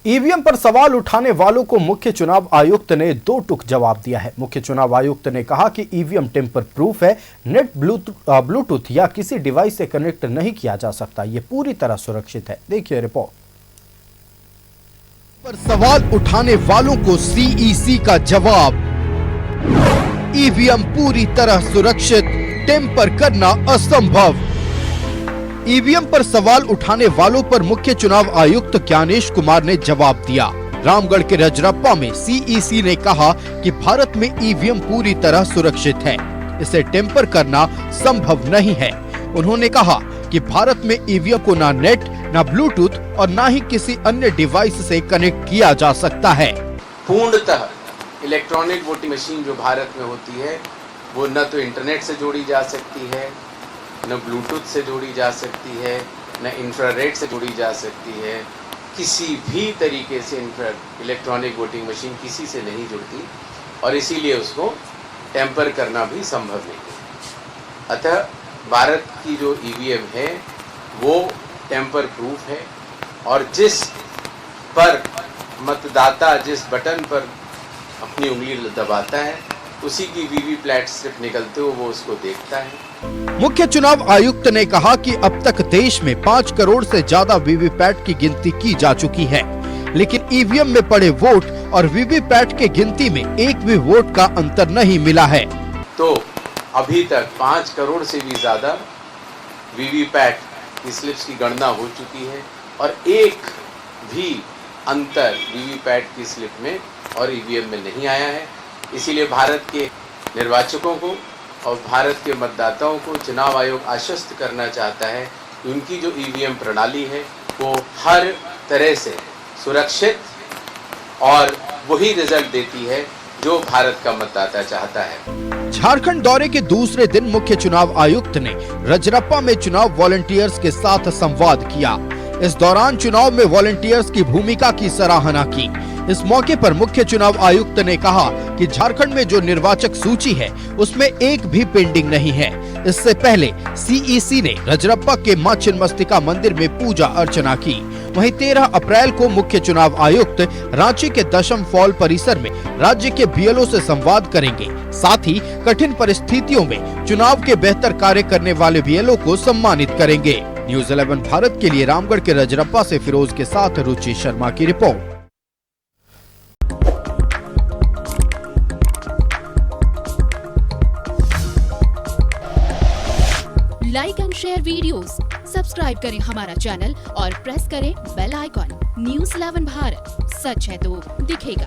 EVM पर सवाल उठाने वालों को मुख्य चुनाव आयुक्त ने दो टूक जवाब दिया है। मुख्य चुनाव आयुक्त ने कहा कि ईवीएम टेम्पर प्रूफ है, नेट ब्लूटूथ या किसी डिवाइस से कनेक्ट नहीं किया जा सकता, ये पूरी तरह सुरक्षित है। देखिए रिपोर्ट। पर सवाल उठाने वालों को सीईसी का जवाब, ईवीएम पूरी तरह सुरक्षित, टेम्पर करना असंभव। ईवीएम पर सवाल उठाने वालों पर मुख्य चुनाव आयुक्त ज्ञानेश कुमार ने जवाब दिया। रामगढ़ के रजरप्पा में सीईसी ने कहा कि भारत में ईवीएम पूरी तरह सुरक्षित है, इसे टेम्पर करना संभव नहीं है। उन्होंने कहा कि भारत में ईवीएम को ना नेट, ना ब्लूटूथ और ना ही किसी अन्य डिवाइस से कनेक्ट किया जा सकता है। पूर्णतः इलेक्ट्रॉनिक वोटिंग मशीन जो भारत में होती है वो न तो इंटरनेट से जोड़ी जा सकती है, न ब्लूटूथ से जोड़ी जा सकती है, न इंफ्रारेड से जोड़ी जा सकती है। किसी भी तरीके से इलेक्ट्रॉनिक वोटिंग मशीन किसी से नहीं जुड़ती और इसीलिए उसको टेम्पर करना भी संभव नहीं है। अतः भारत की जो ईवीएम है वो टेम्पर प्रूफ है और जिस पर मतदाता जिस बटन पर अपनी उंगली दबाता है उसी की वीवीपैट स्लिप निकलते हो वो उसको देखता है। मुख्य चुनाव आयुक्त ने कहा कि अब तक देश में 5 करोड़ से ज्यादा वीवीपैट की गिनती की जा चुकी है, लेकिन ईवीएम में पड़े वोट और वीवीपैट के गिनती में एक भी वोट का अंतर नहीं मिला है। तो अभी तक 5 करोड़ से भी ज्यादा वीवीपैट की स्लिप्स की गणना हो चुकी है और एक भी अंतर वीवीपैट की स्लिप में और ईवीएम में नहीं आया है। इसीलिए भारत के निर्वाचकों को और भारत के मतदाताओं को चुनाव आयोग आश्वस्त करना चाहता है कि उनकी जो ईवीएम प्रणाली है वो हर तरह से सुरक्षित और वही रिजल्ट देती है जो भारत का मतदाता चाहता है। झारखंड दौरे के दूसरे दिन मुख्य चुनाव आयुक्त ने रजरप्पा में चुनाव वॉलंटियर्स के साथ संवाद किया। इस दौरान चुनाव में वॉलंटियर्स की भूमिका की सराहना की। इस मौके पर मुख्य चुनाव आयुक्त ने कहा कि झारखंड में जो निर्वाचक सूची है उसमें एक भी पेंडिंग नहीं है। इससे पहले सीईसी ने रजरप्पा के मां छिन्नमस्तिका मंदिर में पूजा अर्चना की। वहीं 13 अप्रैल को मुख्य चुनाव आयुक्त रांची के दशम फॉल परिसर में राज्य के बीएलओ से संवाद करेंगे। साथ ही कठिन परिस्थितियों में चुनाव के बेहतर कार्य करने वाले बीएलओ को सम्मानित करेंगे। न्यूज़ 11 भारत के लिए रामगढ़ के रजरप्पा से फिरोज के साथ रुचि शर्मा की report. Like and share videos, subscribe करें हमारा चैनल और प्रेस करें बेल आइकॉन। न्यूज़ 11 भारत, सच है तो दिखेगा।